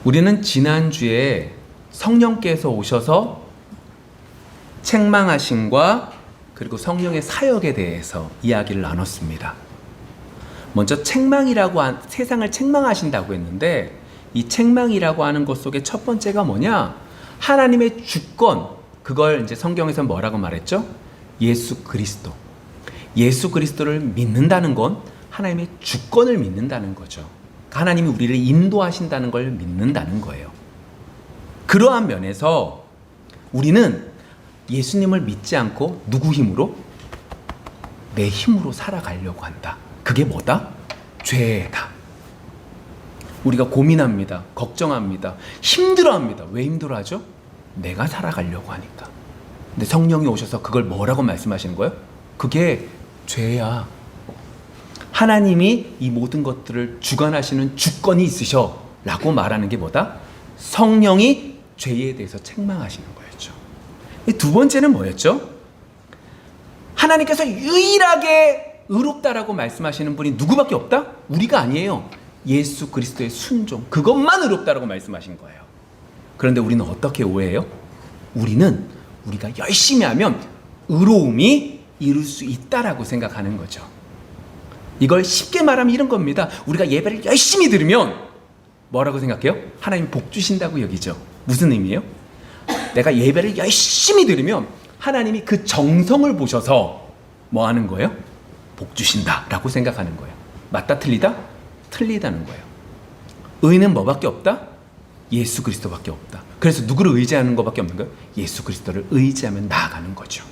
우리는 지난주에 성령께서 오셔서 책망하심과 그리고 성령의 사역에 대해서 이야기를 나눴습니다. 먼저 세상을 책망하신다고 했는데, 이 책망이라고 하는 것 속에 첫 번째가 뭐냐? 하나님의 주권, 그걸 이제 성경에서 뭐라고 말했죠? 예수 그리스도. 예수 그리스도를 믿는다는 건 하나님의 주권을 믿는다는 거죠. 하나님이 우리를 인도하신다는 걸 믿는다는 거예요. 그러한 면에서 우리는 예수님을 믿지 않고 누구 힘으로? 내 힘으로 살아가려고 한다. 그게 뭐다? 죄다. 우리가 고민합니다. 걱정합니다. 힘들어합니다. 왜 힘들어하죠? 내가 살아가려고 하니까. 근데 성령이 오셔서 그걸 뭐라고 말씀하시는 거예요? 그게 죄야. 하나님이 이 모든 것들을 주관하시는 주권이 있으셔 라고 말하는 게 뭐다? 성령이 죄에 대해서 책망하시는 거였죠. 두 번째는 뭐였죠? 하나님께서 유일하게 의롭다라고 말씀하시는 분이 누구밖에 없다? 우리가 아니에요. 예수 그리스도의 순종, 그것만 의롭다라고 말씀하신 거예요. 그런데 우리는 어떻게 오해해요? 우리는 우리가 열심히 하면 의로움이 이룰 수 있다라고 생각하는 거죠. 이걸 쉽게 말하면 이런 겁니다. 우리가 예배를 열심히 들으면 뭐라고 생각해요? 하나님 복 주신다고 여기죠. 무슨 의미예요? 내가 예배를 열심히 들으면 하나님이 그 정성을 보셔서 뭐 하는 거예요? 복 주신다라고 생각하는 거예요. 맞다 틀리다? 틀리다는 거예요. 의는 뭐밖에 없다? 예수 그리스도밖에 없다. 그래서 누구를 의지하는 것밖에 없는 거예요? 예수 그리스도를 의지하면 나아가는 거죠.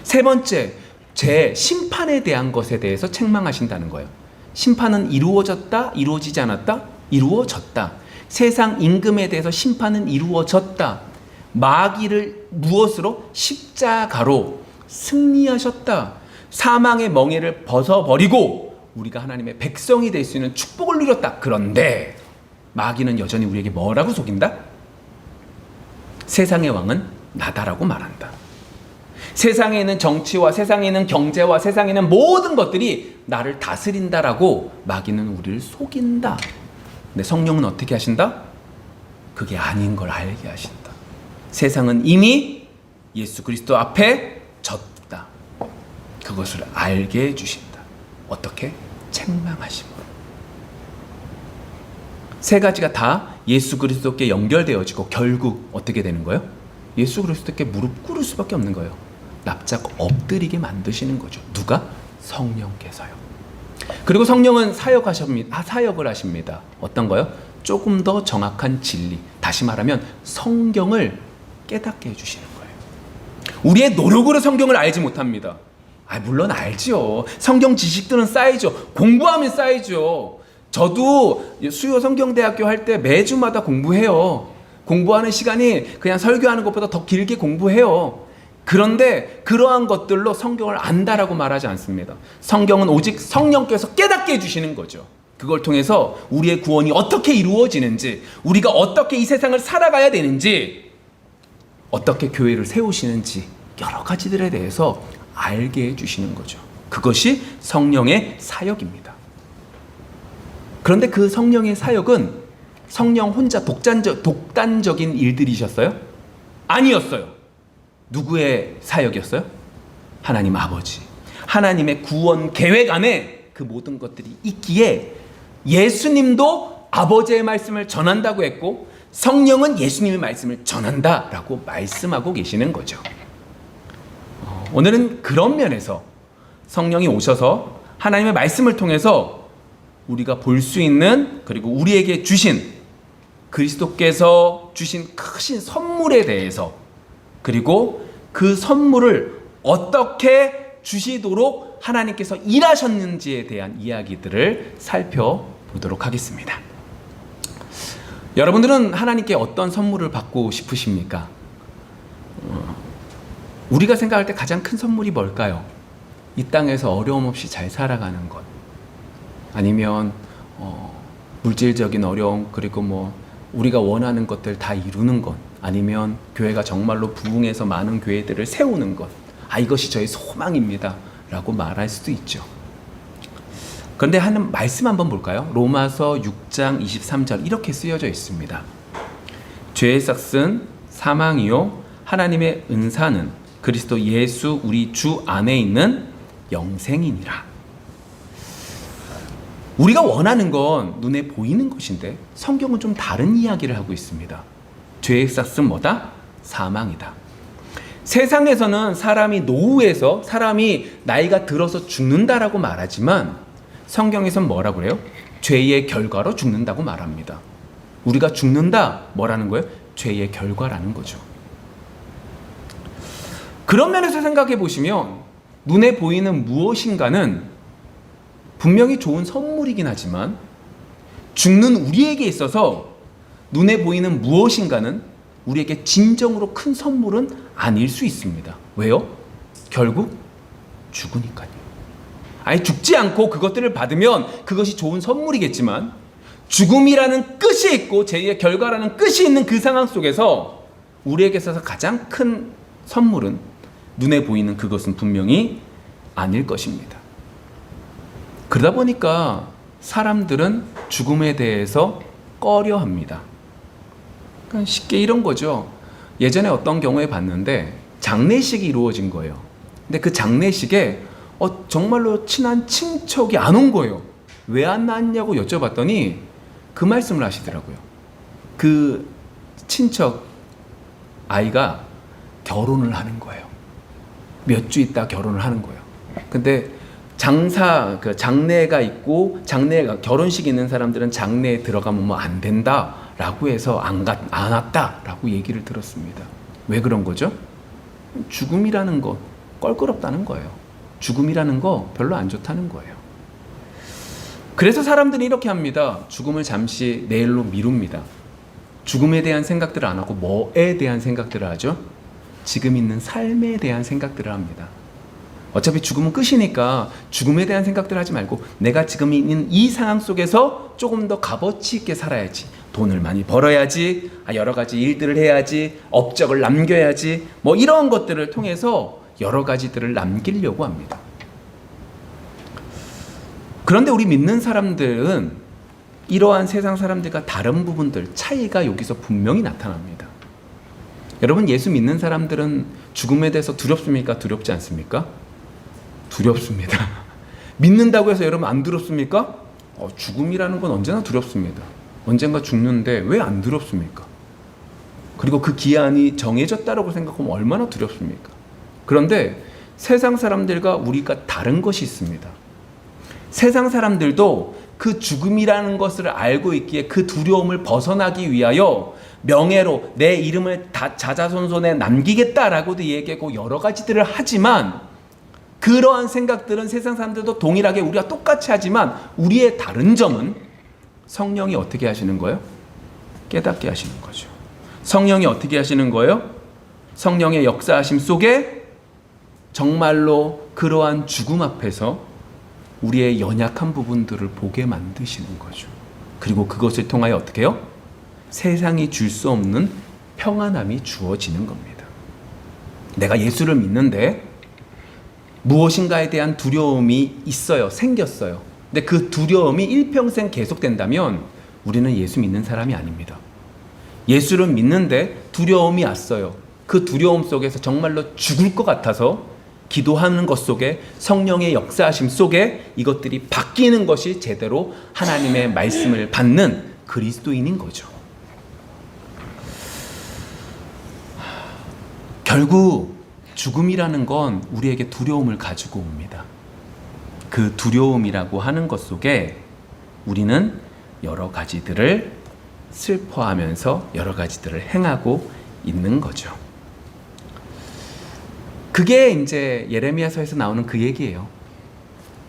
세 번째, 죄, 심판에 대한 것에 대해서 책망하신다는 거예요. 심판은 이루어졌다? 이루어지지 않았다? 이루어졌다. 세상 임금에 대해서 심판은 이루어졌다. 마귀를 무엇으로? 십자가로 승리하셨다. 사망의 멍에를 벗어버리고 우리가 하나님의 백성이 될 수 있는 축복을 누렸다. 그런데 마귀는 여전히 우리에게 뭐라고 속인다? 세상의 왕은 나다라고 말한다. 세상에 있는 정치와 세상에 있는 경제와 세상에 있는 모든 것들이 나를 다스린다라고 마귀는 우리를 속인다. 근데 성령은 어떻게 하신다? 그게 아닌 걸 알게 하신다. 세상은 이미 예수 그리스도 앞에 졌다. 그것을 알게 해주신다. 어떻게? 책망하심으로. 세 가지가 다 예수 그리스도께 연결되어지고 결국 어떻게 되는 거예요? 예수 그리스도께 무릎 꿇을 수밖에 없는 거예요. 납작 엎드리게 만드시는 거죠. 누가? 성령께서요. 그리고 성령은 사역을 하십니다. 어떤 거요? 조금 더 정확한 진리, 다시 말하면 성경을 깨닫게 해주시는 거예요. 우리의 노력으로 성경을 알지 못합니다. 물론 알죠. 성경 지식들은 쌓이죠. 공부하면 쌓이죠. 저도 수요 성경대학교 할 때 매주마다 공부해요. 공부하는 시간이 그냥 설교하는 것보다 더 길게 공부해요. 그런데 그러한 것들로 성경을 안다라고 말하지 않습니다. 성경은 오직 성령께서 깨닫게 해주시는 거죠. 그걸 통해서 우리의 구원이 어떻게 이루어지는지, 우리가 어떻게 이 세상을 살아가야 되는지, 어떻게 교회를 세우시는지 여러 가지들에 대해서 알게 해주시는 거죠. 그것이 성령의 사역입니다. 그런데 그 성령의 사역은 성령 혼자 독단적인 일들이셨어요? 아니었어요. 누구의 사역이었어요? 하나님 아버지. 하나님의 구원 계획 안에 그 모든 것들이 있기에 예수님도 아버지의 말씀을 전한다고 했고 성령은 예수님의 말씀을 전한다라고 말씀하고 계시는 거죠. 오늘은 그런 면에서 성령이 오셔서 하나님의 말씀을 통해서 우리가 볼 수 있는, 그리고 우리에게 주신 그리스도께서 주신 크신 선물에 대해서, 그리고 그 선물을 어떻게 주시도록 하나님께서 일하셨는지에 대한 이야기들을 살펴보도록 하겠습니다. 여러분들은 하나님께 어떤 선물을 받고 싶으십니까? 우리가 생각할 때 가장 큰 선물이 뭘까요? 이 땅에서 어려움 없이 잘 살아가는 것, 아니면 물질적인 어려움, 그리고 우리가 원하는 것들 다 이루는 것, 아니면 교회가 정말로 부흥해서 많은 교회들을 세우는 것, 이것이 저의 소망입니다 라고 말할 수도 있죠. 그런데 하는 말씀 한번 볼까요? 로마서 6장 23절 이렇게 쓰여져 있습니다. 죄의 삭은 사망이요 하나님의 은사는 그리스도 예수 우리 주 안에 있는 영생이니라. 우리가 원하는 건 눈에 보이는 것인데 성경은 좀 다른 이야기를 하고 있습니다. 죄의 삭은 뭐다? 사망이다. 세상에서는 사람이 노후에서 사람이 나이가 들어서 죽는다라고 말하지만 성경에서는 뭐라고 그래요? 죄의 결과로 죽는다고 말합니다. 우리가 죽는다 뭐라는 거예요? 죄의 결과라는 거죠. 그런 면에서 생각해 보시면 눈에 보이는 무엇인가는 분명히 좋은 선물이긴 하지만 죽는 우리에게 있어서 눈에 보이는 무엇인가는 우리에게 진정으로 큰 선물은 아닐 수 있습니다. 왜요? 결국 죽으니까요. 아예 죽지 않고 그것들을 받으면 그것이 좋은 선물이겠지만 죽음이라는 끝이 있고 제2의 결과라는 끝이 있는 그 상황 속에서 우리에게 있어서 가장 큰 선물은 눈에 보이는 그것은 분명히 아닐 것입니다. 그러다 보니까 사람들은 죽음에 대해서 꺼려합니다. 그러니까 쉽게 이런 거죠. 예전에 어떤 경우에 봤는데 장례식이 이루어진 거예요. 근데 그 장례식에 정말로 친한 친척이 안 온 거예요. 왜 안 나왔냐고 여쭤봤더니 그 말씀을 하시더라고요. 그 친척 아이가 결혼을 하는 거예요. 몇 주 있다 결혼을 하는 거예요. 근데 장례가 있고 결혼식 있는 사람들은 장례에 들어가면 뭐 안 된다라고 해서 안 왔다라고 얘기를 들었습니다. 왜 그런 거죠? 죽음이라는 거 껄끄럽다는 거예요. 죽음이라는 거 별로 안 좋다는 거예요. 그래서 사람들이 이렇게 합니다. 죽음을 잠시 내일로 미룹니다. 죽음에 대한 생각들을 안 하고 뭐에 대한 생각들을 하죠? 지금 있는 삶에 대한 생각들을 합니다. 어차피 죽음은 끝이니까 죽음에 대한 생각들을 하지 말고 내가 지금 있는 이 상황 속에서 조금 더 값어치 있게 살아야지. 돈을 많이 벌어야지. 여러 가지 일들을 해야지. 업적을 남겨야지. 뭐 이런 것들을 통해서 여러 가지들을 남기려고 합니다. 그런데 우리 믿는 사람들은 이러한 세상 사람들과 다른 부분들, 차이가 여기서 분명히 나타납니다. 여러분, 예수 믿는 사람들은 죽음에 대해서 두렵습니까? 두렵지 않습니까? 두렵습니다. 믿는다고 해서 여러분 안 두렵습니까? 죽음이라는 건 언제나 두렵습니다. 언젠가 죽는데 왜 안 두렵습니까? 그리고 그 기한이 정해졌다고 생각하면 얼마나 두렵습니까? 그런데 세상 사람들과 우리가 다른 것이 있습니다. 세상 사람들도 그 죽음이라는 것을 알고 있기에 그 두려움을 벗어나기 위하여 명예로 내 이름을 자자손손에 남기겠다라고도 얘기하고 여러 가지들을 하지만 그러한 생각들은 세상 사람들도 동일하게 우리가 똑같이 하지만 우리의 다른 점은 성령이 어떻게 하시는 거예요? 깨닫게 하시는 거죠. 성령이 어떻게 하시는 거예요? 성령의 역사하심 속에 정말로 그러한 죽음 앞에서 우리의 연약한 부분들을 보게 만드시는 거죠. 그리고 그것을 통하여 어떻게 해요? 세상이 줄 수 없는 평안함이 주어지는 겁니다. 내가 예수를 믿는데 무엇인가에 대한 두려움이 있어요. 생겼어요. 근데 그 두려움이 일평생 계속된다면 우리는 예수 믿는 사람이 아닙니다. 예수를 믿는데 두려움이 왔어요. 그 두려움 속에서 정말로 죽을 것 같아서 기도하는 것 속에 성령의 역사하심 속에 이것들이 바뀌는 것이 제대로 하나님의 말씀을 받는 그리스도인인 거죠. 결국 죽음이라는 건 우리에게 두려움을 가지고 옵니다. 그 두려움이라고 하는 것 속에 우리는 여러 가지들을 슬퍼하면서 여러 가지들을 행하고 있는 거죠. 그게 이제 예레미야서에서 나오는 그 얘기예요.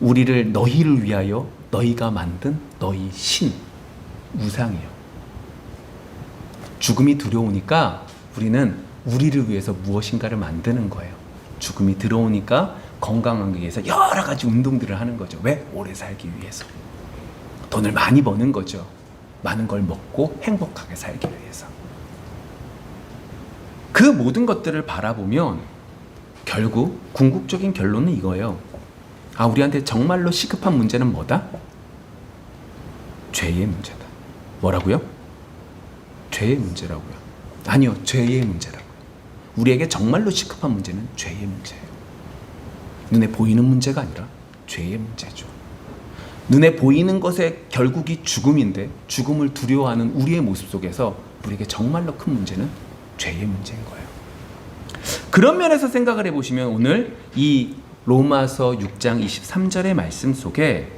너희를 위하여 너희가 만든 너희 신, 우상이요. 죽음이 두려우니까 우리는 우리를 위해서 무엇인가를 만드는 거예요. 죽음이 들어오니까 건강하기 위해서 여러 가지 운동들을 하는 거죠. 왜? 오래 살기 위해서. 돈을 많이 버는 거죠. 많은 걸 먹고 행복하게 살기 위해서. 그 모든 것들을 바라보면 결국 궁극적인 결론은 이거예요. 아, 우리한테 정말로 시급한 문제는 뭐다? 죄의 문제다. 뭐라고요? 죄의 문제라고요. 아니요, 죄의 문제라고요. 우리에게 정말로 시급한 문제는 죄의 문제예요. 눈에 보이는 문제가 아니라 죄의 문제죠. 눈에 보이는 것의 결국이 죽음인데 죽음을 두려워하는 우리의 모습 속에서 우리에게 정말로 큰 문제는 죄의 문제인 거예요. 그런 면에서 생각을 해보시면 오늘 이 로마서 6장 23절의 말씀 속에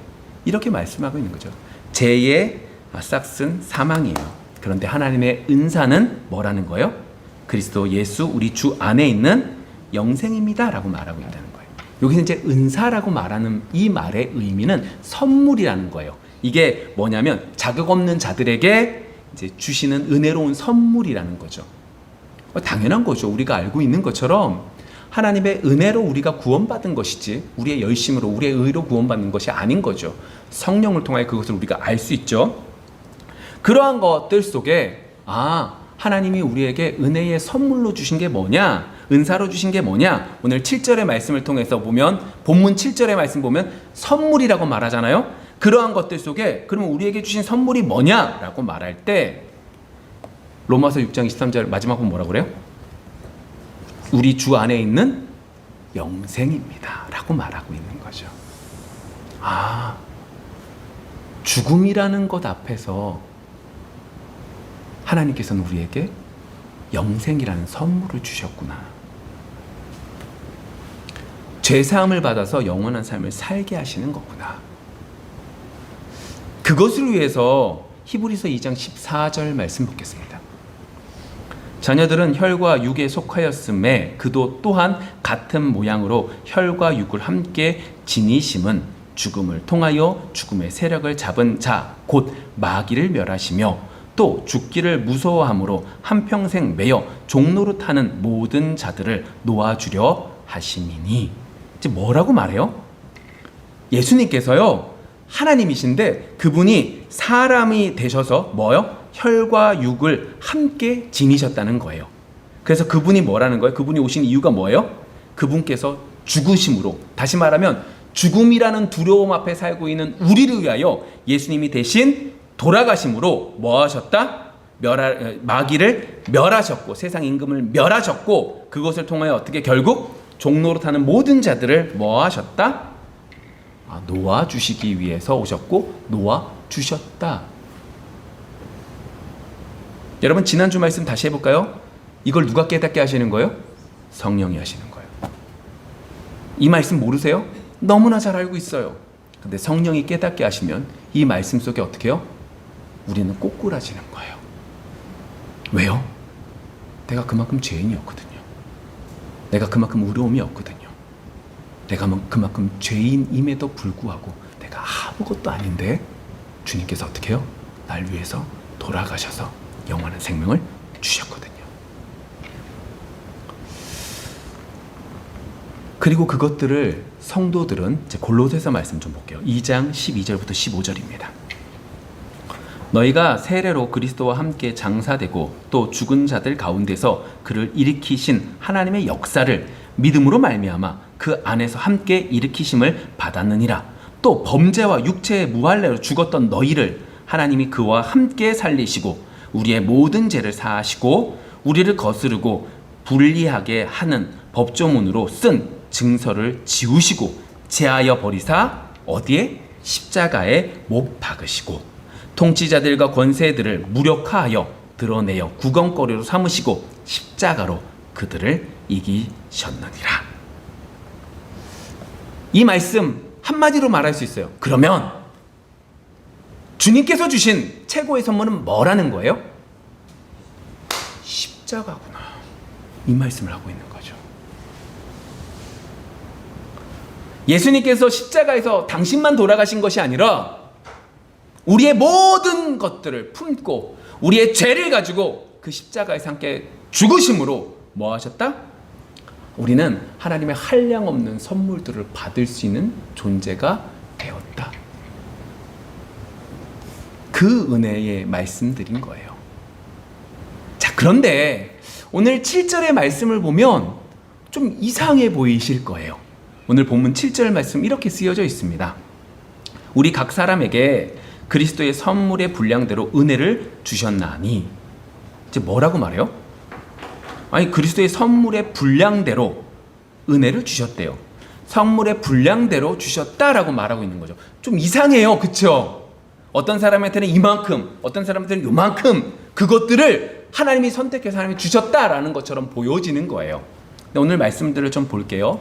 이렇게 말씀하고 있는 거죠. 죄의 싹슨 사망이에요. 그런데 하나님의 은사는 뭐라는 거예요? 그리스도 예수 우리 주 안에 있는 영생입니다 라고 말하고 있다는 거예요. 여기서 이제 은사라고 말하는 이 말의 의미는 선물이라는 거예요. 이게 뭐냐면 자격 없는 자들에게 이제 주시는 은혜로운 선물이라는 거죠. 당연한 거죠. 우리가 알고 있는 것처럼 하나님의 은혜로 우리가 구원받은 것이지 우리의 열심으로 우리의 의로 구원받는 것이 아닌 거죠. 성령을 통하여 그것을 우리가 알 수 있죠. 그러한 것들 속에 하나님이 우리에게 은혜의 선물로 주신 게 뭐냐, 은사로 주신 게 뭐냐, 오늘 7절의 말씀을 통해서 보면 본문 7절의 말씀 보면 선물이라고 말하잖아요. 그러한 것들 속에 그러면 우리에게 주신 선물이 뭐냐라고 말할 때 로마서 6장 23절 마지막 은 뭐라고 그래요? 우리 주 안에 있는 영생입니다 라고 말하고 있는 거죠. 죽음이라는 것 앞에서 하나님께서는 우리에게 영생이라는 선물을 주셨구나. 죄사함을 받아서 영원한 삶을 살게 하시는 거구나. 그것을 위해서 히브리서 2장 14절 말씀 보겠습니다. 자녀들은 혈과 육에 속하였음에 그도 또한 같은 모양으로 혈과 육을 함께 지니심은 죽음을 통하여 죽음의 세력을 잡은 자 곧 마귀를 멸하시며 또 죽기를 무서워함으로 한평생 매여 종노릇하는 모든 자들을 놓아주려 하심이니. 이제 뭐라고 말해요? 예수님께서요 하나님이신데 그분이 사람이 되셔서 뭐요? 혈과 육을 함께 지니셨다는 거예요. 그래서 그분이 뭐라는 거예요? 그분이 오신 이유가 뭐예요? 그분께서 죽으심으로, 다시 말하면 죽음이라는 두려움 앞에 살고 있는 우리를 위하여 예수님이 대신 돌아가심으로 뭐 하셨다? 마귀를 멸하셨고 세상 임금을 멸하셨고 그것을 통하여 어떻게 결국 종노릇하는 모든 자들을 뭐 하셨다? 놓아주시기 위해서 오셨고 놓아주셨다. 여러분 지난주 말씀 다시 해볼까요? 이걸 누가 깨닫게 하시는 거예요? 성령이 하시는 거예요. 이 말씀 모르세요? 너무나 잘 알고 있어요. 근데 성령이 깨닫게 하시면 이 말씀 속에 어떻게 해요? 우리는 꼬꾸라지는 거예요. 왜요? 내가 그만큼 죄인이었거든요. 내가 그만큼 의로움이 없거든요. 내가 그만큼 죄인임에도 불구하고 내가 아무것도 아닌데 주님께서 어떻게 해요? 날 위해서 돌아가셔서 영원한 생명을 주셨거든요. 그리고 그것들을 성도들은 이제 골로새서 말씀 좀 볼게요. 2장 12절부터 15절입니다. 너희가 세례로 그리스도와 함께 장사되고 또 죽은 자들 가운데서 그를 일으키신 하나님의 역사를 믿음으로 말미암아 그 안에서 함께 일으키심을 받았느니라. 또 범죄와 육체의 무할례로 죽었던 너희를 하나님이 그와 함께 살리시고 우리의 모든 죄를 사하시고 우리를 거스르고 불리하게 하는 법조문으로 쓴 증서를 지우시고 제하여 버리사 어디에? 십자가에 못 박으시고 통치자들과 권세들을 무력화하여 드러내어 구경거리로 삼으시고 십자가로 그들을 이기셨느니라. 이 말씀 한마디로 말할 수 있어요. 그러면 주님께서 주신 최고의 선물은 뭐라는 거예요? 십자가구나. 이 말씀을 하고 있는 거죠. 예수님께서 십자가에서 당신만 돌아가신 것이 아니라 우리의 모든 것들을 품고 우리의 죄를 가지고 그 십자가에서 함께 죽으심으로 뭐 하셨다? 우리는 하나님의 한량없는 선물들을 받을 수 있는 존재가 되었다. 그 은혜의 말씀드린 거예요. 자, 그런데 오늘 7절의 말씀을 보면 좀 이상해 보이실 거예요. 오늘 본문 7절 말씀 이렇게 쓰여져 있습니다. 우리 각 사람에게 그리스도의 선물의 분량대로 은혜를 주셨나니. 이제 뭐라고 말해요? 아니, 그리스도의 선물의 분량대로 은혜를 주셨대요. 선물의 분량대로 주셨다라고 말하고 있는 거죠. 좀 이상해요, 그쵸? 어떤 사람한테는 이만큼, 어떤 사람한테는 요만큼, 그것들을 하나님이 선택해서 하나님이 주셨다라는 것처럼 보여지는 거예요. 오늘 말씀들을 좀 볼게요.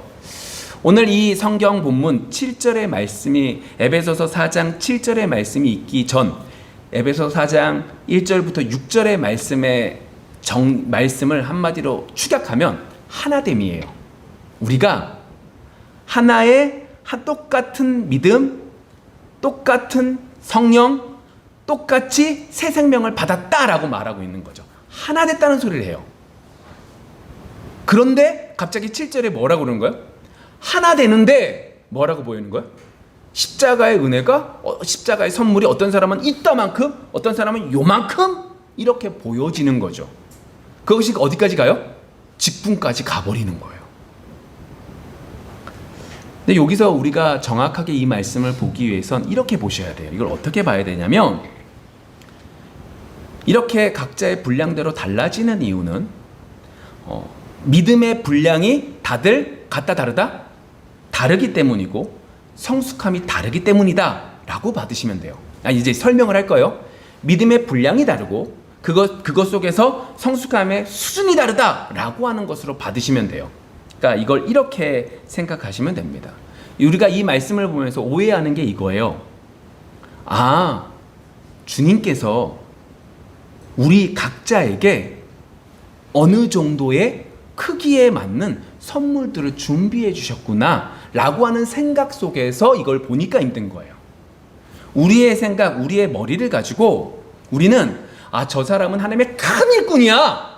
오늘 이 성경 본문 7절의 말씀이 에베소서 4장 7절의 말씀이 있기 전 에베소서 4장 1절부터 6절의 말씀을 한마디로 축약하면 하나됨이에요. 우리가 하나의 똑같은 믿음, 똑같은 성령, 똑같이 새 생명을 받았다라고 말하고 있는 거죠. 하나 됐다는 소리를 해요. 그런데 갑자기 7절에 뭐라고 그러는 거예요? 하나 되는데 뭐라고 보이는 거예요? 십자가의 은혜가, 십자가의 선물이 어떤 사람은 이따만큼, 어떤 사람은 요만큼 이렇게 보여지는 거죠. 그것이 어디까지 가요? 직분까지 가버리는 거예요. 근데 여기서 우리가 정확하게 이 말씀을 보기 위해선 이렇게 보셔야 돼요. 이걸 어떻게 봐야 되냐면, 이렇게 각자의 분량대로 달라지는 이유는 믿음의 분량이 다들 같다 다르다? 다르기 때문이고 성숙함이 다르기 때문이다 라고 받으시면 돼요. 이제 설명을 할 거예요. 믿음의 분량이 다르고 그것 속에서 성숙함의 수준이 다르다 라고 하는 것으로 받으시면 돼요. 그러니까 이걸 이렇게 생각하시면 됩니다. 우리가 이 말씀을 보면서 오해하는 게 이거예요. 아, 주님께서 우리 각자에게 어느 정도의 크기에 맞는 선물들을 준비해 주셨구나 라고 하는 생각 속에서 이걸 보니까 힘든 거예요. 우리의 생각, 우리의 머리를 가지고 우리는 저 사람은 하나님의 큰 일꾼이야.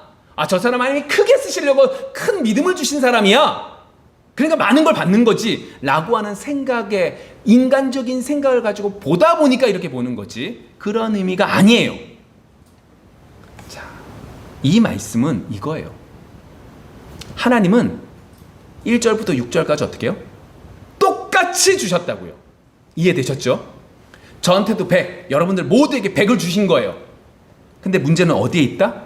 저 사람 하나님이 크게 쓰시려고 큰 믿음을 주신 사람이야. 그러니까 많은 걸 받는 거지 라고 하는 생각에, 인간적인 생각을 가지고 보다 보니까 이렇게 보는 거지, 그런 의미가 아니에요. 자, 이 말씀은 이거예요. 하나님은 1절부터 6절까지 어떻게 해요? 똑같이 주셨다고요. 이해되셨죠? 저한테도 100, 여러분들 모두에게 100을 주신 거예요. 근데 문제는 어디에 있다?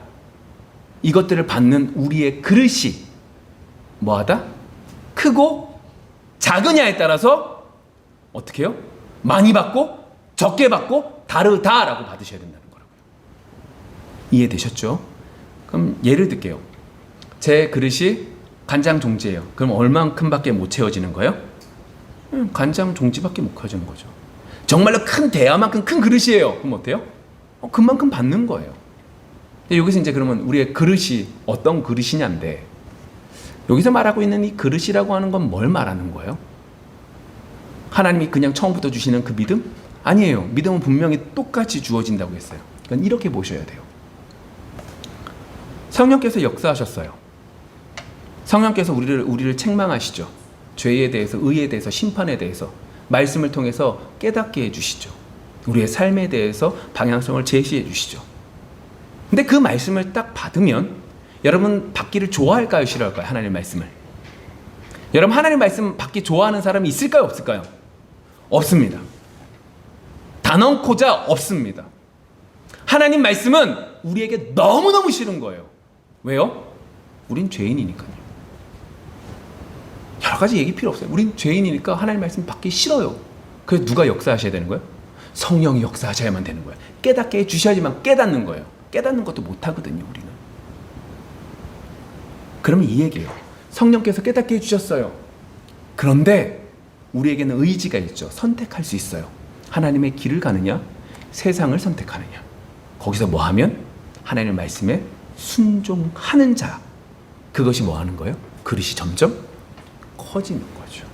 이것들을 받는 우리의 그릇이 뭐하다? 크고 작으냐에 따라서 어떻게 해요? 많이 받고 적게 받고 다르다라고 받으셔야 된다는 거라고요. 이해되셨죠? 그럼 예를 들게요. 제 그릇이 간장 종지예요. 그럼 얼만큼밖에 못 채워지는 거예요? 간장 종지밖에 못 채워지는 거죠. 정말로 큰 대야만큼 큰 그릇이에요. 그럼 어때요? 그만큼 받는 거예요. 근데 여기서 이제 그러면 우리의 그릇이 어떤 그릇이냐인데, 여기서 말하고 있는 이 그릇이라고 하는 건 뭘 말하는 거예요? 하나님이 그냥 처음부터 주시는 그 믿음? 아니에요. 믿음은 분명히 똑같이 주어진다고 했어요. 그러니까 이렇게 보셔야 돼요. 성령께서 역사하셨어요. 성령께서 우리를 책망하시죠. 죄에 대해서, 의에 대해서, 심판에 대해서 말씀을 통해서 깨닫게 해주시죠. 우리의 삶에 대해서 방향성을 제시해 주시죠. 근데 그 말씀을 딱 받으면 여러분 받기를 좋아할까요? 싫어할까요? 하나님의 말씀을. 여러분 하나님의 말씀 받기 좋아하는 사람이 있을까요? 없을까요? 없습니다. 단언코자 없습니다. 하나님 말씀은 우리에게 너무너무 싫은 거예요. 왜요? 우린 죄인이니까요. 여러 가지 얘기 필요 없어요. 우린 죄인이니까 하나님 말씀 받기 싫어요. 그래서 누가 역사하셔야 되는 거예요? 성령이 역사하셔야만 되는 거예요. 깨닫게 해주셔야지만 깨닫는 거예요. 깨닫는 것도 못하거든요, 우리는. 그러면 이 얘기예요. 성령께서 깨닫게 해주셨어요. 그런데 우리에게는 의지가 있죠. 선택할 수 있어요. 하나님의 길을 가느냐, 세상을 선택하느냐. 거기서 뭐 하면? 하나님의 말씀에 순종하는 자. 그것이 뭐 하는 거예요? 그릇이 점점 커지는 거죠.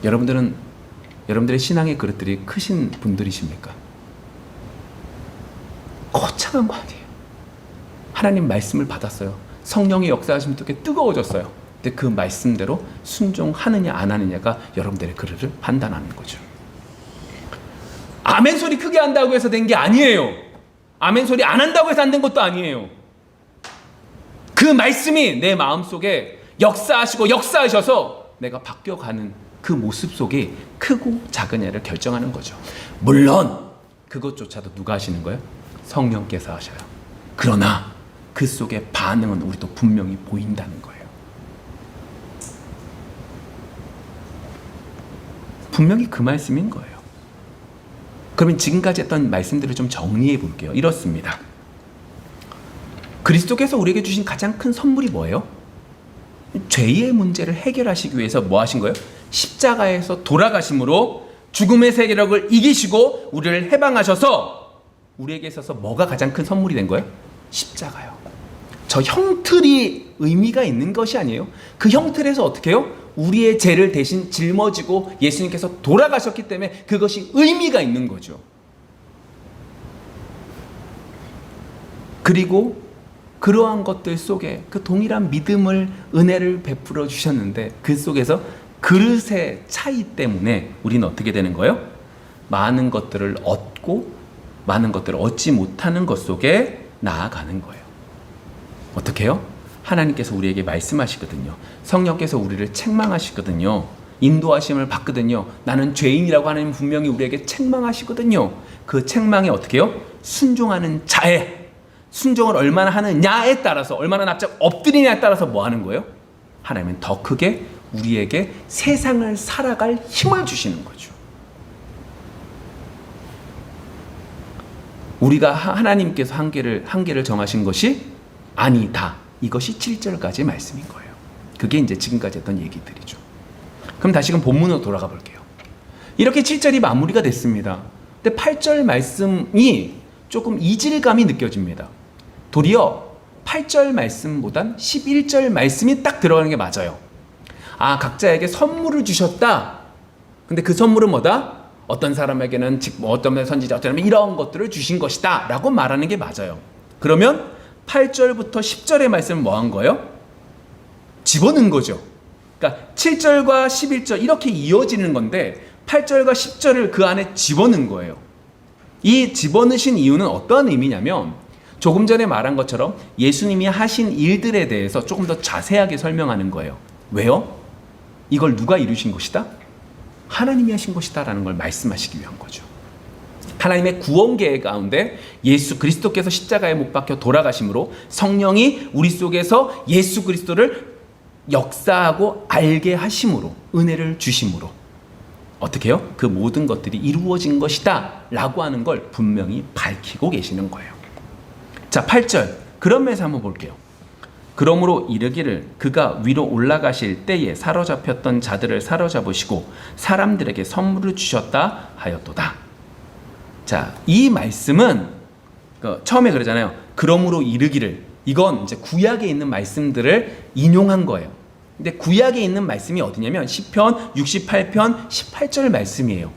여러분들의 신앙의 그릇들이 크신 분들이십니까? 거창한 거 아니에요. 하나님 말씀을 받았어요. 성령의 역사하시면 어떻게 뜨거워졌어요. 근데 그 말씀대로 순종하느냐 안 하느냐가 여러분들의 그릇을 판단하는 거죠. 아멘 소리 크게 한다고 해서 된 게 아니에요. 아멘 소리 안 한다고 해서 안 된 것도 아니에요. 그 말씀이 내 마음속에 역사하시고 역사하셔서 내가 바뀌어가는 그 모습 속에 크고 작으냐를 결정하는 거죠. 물론 그것조차도 누가 하시는 거예요? 성령께서 하셔요. 그러나 그 속에 반응은 우리도 분명히 보인다는 거예요. 분명히 그 말씀인 거예요. 그러면 지금까지 했던 말씀들을 좀 정리해 볼게요. 이렇습니다. 그리스도께서 우리에게 주신 가장 큰 선물이 뭐예요? 죄의 문제를 해결하시기 위해서 뭐 하신 거예요? 십자가에서 돌아가심으로 죽음의 세력을 이기시고 우리를 해방하셔서 우리에게 있어서 뭐가 가장 큰 선물이 된 거예요? 십자가요. 저 형틀이 의미가 있는 것이 아니에요. 그 형틀에서 어떻게 해요? 우리의 죄를 대신 짊어지고 예수님께서 돌아가셨기 때문에 그것이 의미가 있는 거죠. 그리고 그러한 것들 속에 그 동일한 믿음을, 은혜를 베풀어 주셨는데 그 속에서 그릇의 차이 때문에 우리는 어떻게 되는 거예요? 많은 것들을 얻고 많은 것들을 얻지 못하는 것 속에 나아가는 거예요. 어떻게 해요? 하나님께서 우리에게 말씀하시거든요. 성령께서 우리를 책망하시거든요. 인도하심을 받거든요. 나는 죄인이라고 하나님 분명히 우리에게 책망하시거든요. 그 책망에 어떻게 해요? 순종하는 자에, 순종을 얼마나 하느냐에 따라서, 얼마나 납작 엎드리냐에 따라서 뭐 하는 거예요? 하나님은 더 크게 우리에게 세상을 살아갈 힘을 주시는 거죠. 우리가 하나님께서 한계를 정하신 것이 아니다. 이것이 7절까지의 말씀인 거예요. 그게 이제 지금까지 했던 얘기들이죠. 그럼 다시금 본문으로 돌아가 볼게요. 이렇게 7절이 마무리가 됐습니다. 근데 8절 말씀이 조금 이질감이 느껴집니다. 도리어 8절 말씀보단 11절 말씀이 딱 들어가는 게 맞아요. 아, 각자에게 선물을 주셨다. 근데 그 선물은 뭐다? 어떤 사람에게는 어떤 선지자, 어떤 사람은 이런 것들을 주신 것이다 라고 말하는 게 맞아요. 그러면 8절부터 10절의 말씀은 뭐 한 거예요? 집어넣은 거죠. 그러니까 7절과 11절 이렇게 이어지는 건데 8절과 10절을 그 안에 집어넣은 거예요. 이 집어넣으신 이유는 어떤 의미냐면 조금 전에 말한 것처럼 예수님이 하신 일들에 대해서 조금 더 자세하게 설명하는 거예요. 왜요? 이걸 누가 이루신 것이다? 하나님이 하신 것이다 라는 걸 말씀하시기 위한 거죠. 하나님의 구원 계획 가운데 예수 그리스도께서 십자가에 못 박혀 돌아가심으로 성령이 우리 속에서 예수 그리스도를 역사하고 알게 하심으로, 은혜를 주심으로 어떻게 해요? 그 모든 것들이 이루어진 것이다 라고 하는 걸 분명히 밝히고 계시는 거예요. 자, 8절 그런 면에서 한번 볼게요. 그러므로 이르기를 그가 위로 올라가실 때에 사로잡혔던 자들을 사로잡으시고 사람들에게 선물을 주셨다 하였도다. 자, 이 말씀은 처음에 그러잖아요. 그러므로 이르기를, 이건 이제 구약에 있는 말씀들을 인용한 거예요. 근데 구약에 있는 말씀이 어디냐면 시편 68편 18절 말씀이에요.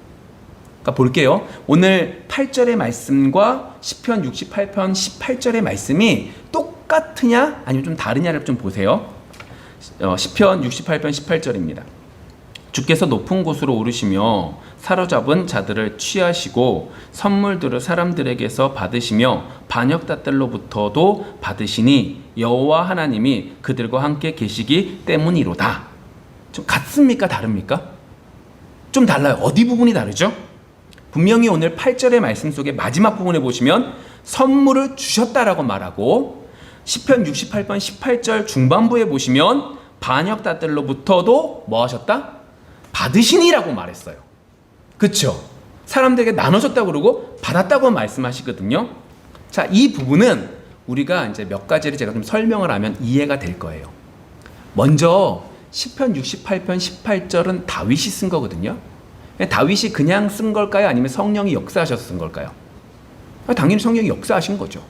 그러니까 볼게요. 오늘 8절의 말씀과 시편 68편 18절의 말씀이 똑같으냐 아니면 좀 다르냐를 좀 보세요. 시편 68편 18절입니다. 주께서 높은 곳으로 오르시며 사로잡은 자들을 취하시고 선물들을 사람들에게서 받으시며 반역자들로부터도 받으시니 여호와 하나님이 그들과 함께 계시기 때문이로다. 좀 같습니까? 다릅니까? 좀 달라요. 어디 부분이 다르죠? 분명히 오늘 8절의 말씀 속에 마지막 부분에 보시면 선물을 주셨다라고 말하고 시편 68편 18절 중반부에 보시면 반역자들로부터도 뭐 하셨다? 받으시니라고 말했어요. 그쵸? 사람들에게 나눠줬다고 그러고 받았다고 말씀하시거든요. 자, 이 부분은 우리가 이제 몇 가지를 제가 좀 설명을 하면 이해가 될 거예요. 먼저 시편 68편 18절은 다윗이 쓴 거거든요. 다윗이 그냥 쓴 걸까요? 아니면 성령이 역사하셔서 쓴 걸까요? 당연히 성령이 역사하신 거죠.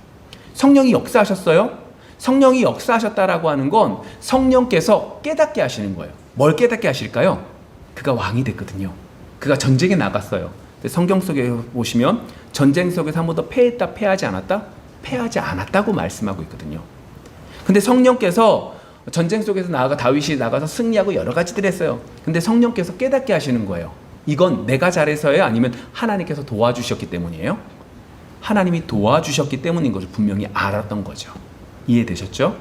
성령이 역사하셨어요? 성령이 역사하셨다라고 하는 건 성령께서 깨닫게 하시는 거예요. 뭘 깨닫게 하실까요? 그가 왕이 됐거든요. 그가 전쟁에 나갔어요. 성경 속에 보시면 전쟁 속에서 한 번 더 패했다, 패하지 않았다? 패하지 않았다고 말씀하고 있거든요. 근데 성령께서 전쟁 속에서 다윗이 나가서 승리하고 여러 가지들 했어요. 근데 성령께서 깨닫게 하시는 거예요. 이건 내가 잘해서예요? 아니면 하나님께서 도와주셨기 때문이에요? 하나님이 도와주셨기 때문인 것을 분명히 알았던 거죠. 이해되셨죠?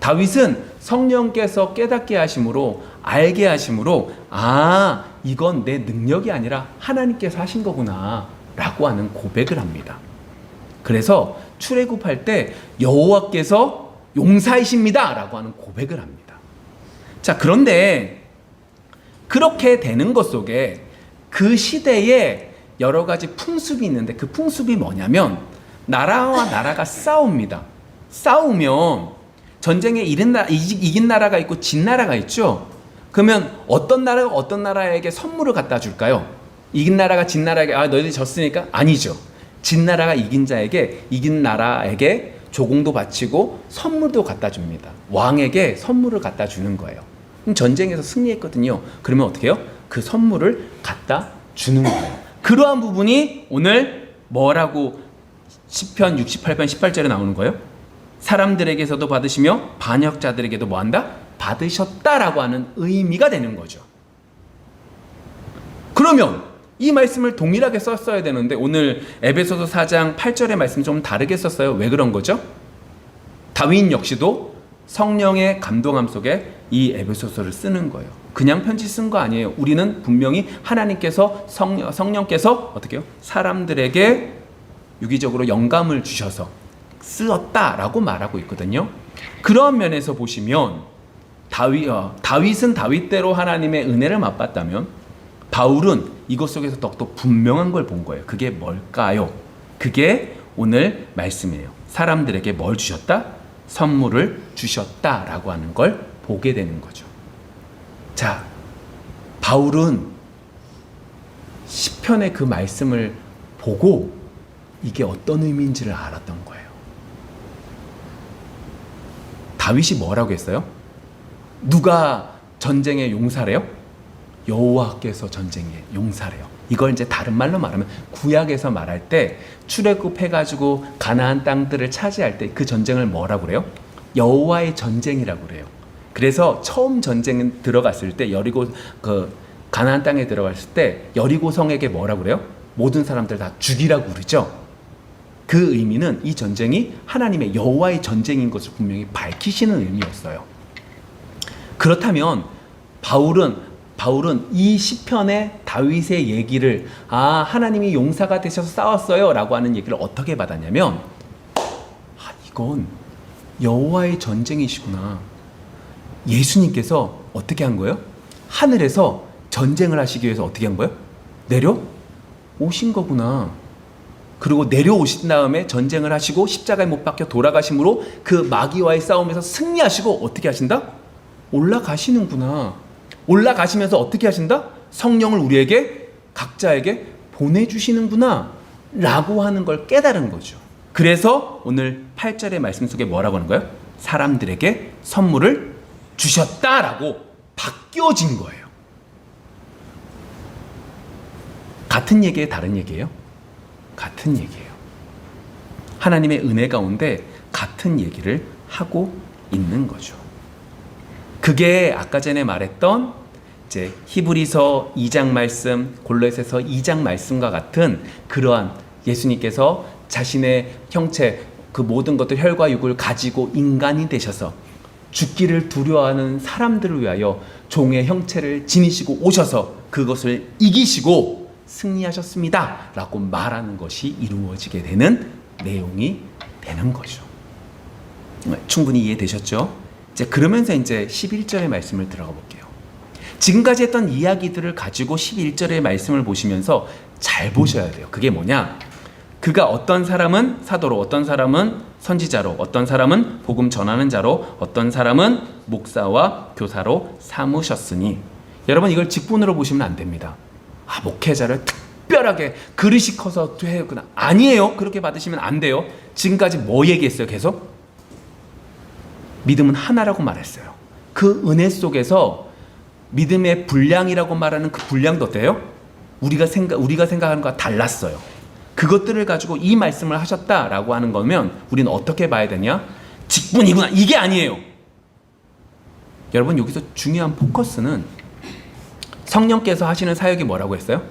다윗은 성령께서 깨닫게 하심으로, 알게 하심으로, 아, 이건 내 능력이 아니라 하나님께서 하신 거구나 라고 하는 고백을 합니다. 그래서 출애굽할 때 여호와께서 용사이십니다 라고 하는 고백을 합니다. 자, 그런데 그렇게 되는 것 속에 그 시대에 여러 가지 풍습이 있는데, 그 풍습이 뭐냐면 나라와 나라가 싸웁니다. 싸우면 전쟁에 이긴 나라가 있고 진 나라가 있죠. 그러면 어떤 나라가 어떤 나라에게 선물을 갖다 줄까요? 이긴 나라가 진 나라에게, 아, 너희들이 졌으니까? 아니죠. 진 나라가 이긴 자에게, 이긴 나라에게 조공도 바치고 선물도 갖다 줍니다. 왕에게 선물을 갖다 주는 거예요. 그럼 전쟁에서 승리했거든요. 그러면 어떻게 해요? 그 선물을 갖다 주는 거예요. 그러한 부분이 오늘 뭐라고 시편 68편 18절에 나오는 거예요? 사람들에게서도 받으시며 반역자들에게도 뭐한다? 받으셨다라고 하는 의미가 되는 거죠. 그러면 이 말씀을 동일하게 썼어야 되는데 오늘 에베소서 4장 8절의 말씀 좀 다르게 썼어요. 왜 그런 거죠? 다윗 역시도 성령의 감동함 속에 이 에베소서를 쓰는 거예요. 그냥 편지 쓴 거 아니에요. 우리는 분명히 하나님께서 성령께서 어떻게 해요? 사람들에게 유기적으로 영감을 주셔서 쓰었다라고 말하고 있거든요. 그런 면에서 보시면 다윗은 다윗대로 하나님의 은혜를 맛봤다면 바울은 이것 속에서 더욱더 분명한 걸 본 거예요. 그게 뭘까요? 그게 오늘 말씀이에요. 사람들에게 뭘 주셨다? 선물을 주셨다라고 하는 걸 보게 되는 거죠. 자, 바울은 시편의 그 말씀을 보고 이게 어떤 의미인지를 알았던 거예요. 다윗이 뭐라고 했어요? 누가 전쟁의 용사래요? 여호와께서 전쟁의 용사래요. 이걸 이제 다른 말로 말하면 구약에서 말할 때 출애굽해가지고 가나안 땅들을 차지할 때 그 전쟁을 뭐라고 그래요? 여호와의 전쟁이라고 그래요. 그래서 처음 전쟁 들어갔을 때 가나안 땅에 들어갔을 때 여리고 성에게 뭐라고 그래요? 모든 사람들 다 죽이라고 그러죠. 그 의미는 이 전쟁이 하나님의 여호와의 전쟁인 것을 분명히 밝히시는 의미였어요. 그렇다면 바울은 이 시편의 다윗의 얘기를 하나님이 용사가 되셔서 싸웠어요 라고 하는 얘기를 어떻게 받았냐면 이건 여호와의 전쟁이시구나. 예수님께서 어떻게 한 거예요? 하늘에서 전쟁을 하시기 위해서 어떻게 한 거예요? 내려오신 거구나. 그리고 내려오신 다음에 전쟁을 하시고 십자가에 못 박혀 돌아가심으로 그 마귀와의 싸움에서 승리하시고 어떻게 하신다? 올라가시는구나. 올라가시면서 어떻게 하신다? 성령을 우리에게 각자에게 보내주시는구나 라고 하는 걸 깨달은 거죠. 그래서 오늘 8절의 말씀 속에 뭐라고 하는 거예요? 사람들에게 선물을 주셨다라고 바뀌어진 거예요. 같은 얘기예요? 다른 얘기예요? 같은 얘기예요. 하나님의 은혜 가운데 같은 얘기를 하고 있는 거죠. 그게 아까 전에 말했던 이제 히브리서 2장 말씀, 골로새서 2장 말씀과 같은 그러한 예수님께서 자신의 형체, 그 모든 것들 혈과 육을 가지고 인간이 되셔서 죽기를 두려워하는 사람들을 위하여 종의 형체를 지니시고 오셔서 그것을 이기시고 승리하셨습니다 라고 말하는 것이 이루어지게 되는 내용이 되는 거죠. 충분히 이해되셨죠? 이제 그러면서 이제 11절의 말씀을 들어가 볼게요. 지금까지 했던 이야기들을 가지고 11절의 말씀을 보시면서 잘 보셔야 돼요. 그게 뭐냐? 그가 어떤 사람은 사도로, 어떤 사람은 선지자로, 어떤 사람은 복음 전하는 자로, 어떤 사람은 목사와 교사로 삼으셨으니. 여러분 이걸 직분으로 보시면 안 됩니다. 목회자를 특별하게 그릇이 커서 되구나. 아니에요. 그렇게 받으시면 안 돼요. 지금까지 뭐 얘기했어요? 계속? 믿음은 하나라고 말했어요. 그 은혜 속에서 믿음의 분량이라고 말하는 그 분량도 어때요? 우리가 생각하는 것과 달랐어요. 그것들을 가지고 이 말씀을 하셨다라고 하는 거면 우리는 어떻게 봐야 되냐? 직분이구나. 이게 아니에요. 여러분 여기서 중요한 포커스는 성령께서 하시는 사역이 뭐라고 했어요?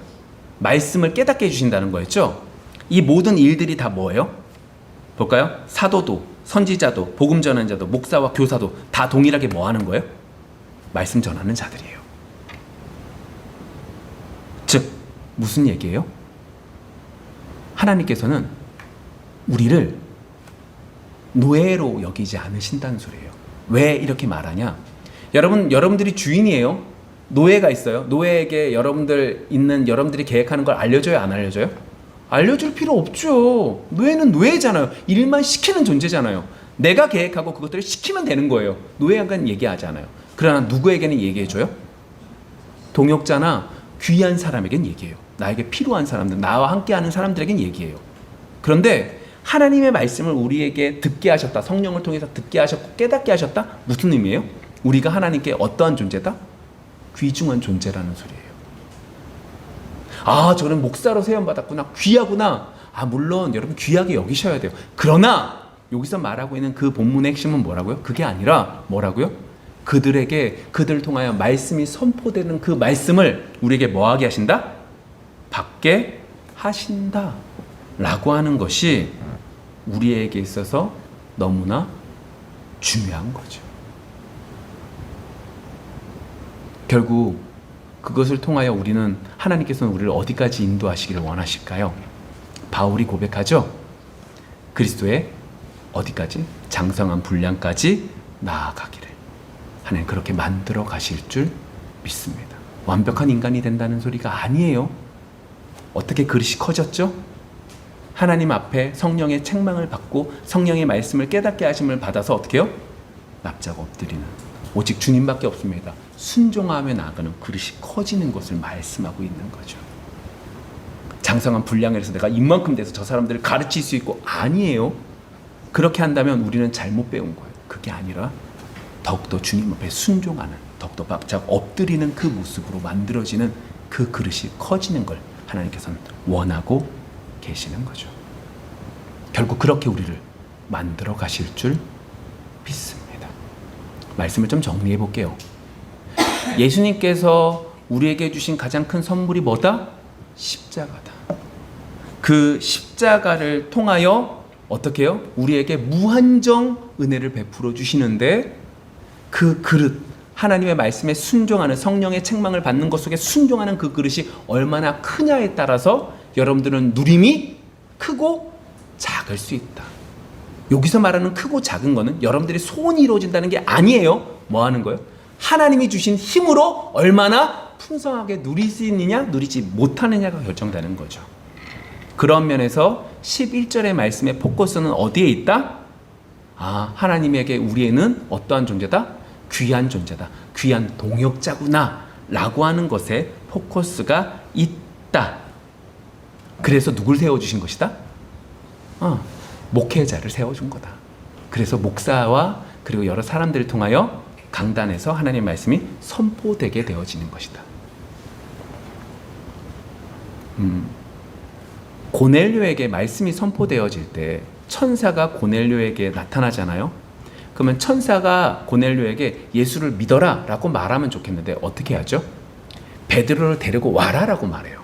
말씀을 깨닫게 해주신다는 거였죠? 이 모든 일들이 다 뭐예요? 볼까요? 사도도, 선지자도 복음 전하는 자도 목사와 교사도 다 동일하게 뭐 하는 거예요? 말씀 전하는 자들이에요. 즉 무슨 얘기예요? 하나님께서는 우리를 노예로 여기지 않으신다는 소리예요. 왜 이렇게 말하냐? 여러분들이 주인이에요. 노예가 있어요. 노예에게 여러분들이 계획하는 걸 알려줘요, 안 알려줘요? 알려줄 필요 없죠. 노예는 노예잖아요. 일만 시키는 존재잖아요. 내가 계획하고 그것들을 시키면 되는 거예요. 노예와는 얘기하지 않아요. 그러나 누구에게는 얘기해줘요? 동역자나 귀한 사람에겐 얘기해요. 나에게 필요한 사람들, 나와 함께하는 사람들에겐 얘기해요. 그런데 하나님의 말씀을 우리에게 듣게 하셨다. 성령을 통해서 듣게 하셨고 깨닫게 하셨다. 무슨 의미예요? 우리가 하나님께 어떠한 존재다? 귀중한 존재라는 소리예요. 아, 저는 목사로 세움받았구나. 귀하구나. 아, 물론 여러분 귀하게 여기셔야 돼요. 그러나 여기서 말하고 있는 그 본문의 핵심은 뭐라고요? 그게 아니라 뭐라고요? 그들을 통하여 말씀이 선포되는 그 말씀을 우리에게 뭐하게 하신다? 받게 하신다 라고 하는 것이 우리에게 있어서 너무나 중요한 거죠. 결국 그것을 통하여 우리는 하나님께서는 우리를 어디까지 인도하시기를 원하실까요? 바울이 고백하죠. 그리스도의 어디까지? 장성한 분량까지 나아가기를 하나님 그렇게 만들어 가실 줄 믿습니다. 완벽한 인간이 된다는 소리가 아니에요. 어떻게 그릇이 커졌죠? 하나님 앞에 성령의 책망을 받고 성령의 말씀을 깨닫게 하심을 받아서 어떻게 해요? 납작 엎드리는 오직 주님밖에 없습니다. 순종하며 나아가는 그릇이 커지는 것을 말씀하고 있는 거죠. 장성한 분량에서 내가 이만큼 돼서 저 사람들을 가르칠 수 있고 아니에요. 그렇게 한다면 우리는 잘못 배운 거예요. 그게 아니라 더욱더 주님 앞에 순종하는, 더욱더 바짝 엎드리는 그 모습으로 만들어지는 그 그릇이 커지는 걸 하나님께서는 원하고 계시는 거죠. 결국 그렇게 우리를 만들어 가실 줄 믿습니다. 말씀을 좀 정리해 볼게요. 예수님께서 우리에게 주신 가장 큰 선물이 뭐다? 십자가다. 그 십자가를 통하여 어떻게 해요? 우리에게 무한정 은혜를 베풀어 주시는데 그 그릇, 하나님의 말씀에 순종하는 성령의 책망을 받는 것 속에 순종하는 그 그릇이 얼마나 크냐에 따라서 여러분들은 누림이 크고 작을 수 있다. 여기서 말하는 크고 작은 거는 여러분들의 소원이 이루어진다는 게 아니에요. 뭐 하는 거예요? 하나님이 주신 힘으로 얼마나 풍성하게 누릴 수 있느냐, 누리지 못하느냐가 결정되는 거죠. 그런 면에서 11절의 말씀의 포커스는 어디에 있다? 아, 하나님에게 우리에는 어떠한 존재다? 귀한 존재다. 귀한 동역자구나 라고 하는 것에 포커스가 있다. 그래서 누굴 세워주신 것이다? 목회자를 세워준 거다. 그래서 목사와 그리고 여러 사람들을 통하여 강단에서 하나님의 말씀이 선포되게 되어지는 것이다. 고넬료에게 말씀이 선포되어질 때 천사가 고넬료에게 나타나잖아요. 그러면 천사가 고넬료에게 예수를 믿어라 라고 말하면 좋겠는데 어떻게 하죠? 베드로를 데리고 와라 라고 말해요.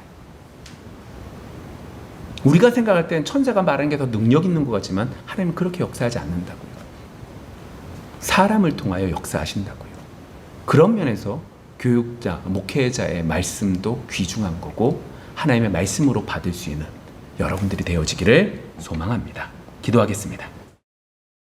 우리가 생각할 땐 천사가 말하는 게 더 능력 있는 것 같지만 하나님은 그렇게 역사하지 않는다고요. 사람을 통하여 역사하신다고요. 그런 면에서 교육자, 목회자의 말씀도 귀중한 거고 하나님의 말씀으로 받을 수 있는 여러분들이 되어지기를 소망합니다. 기도하겠습니다.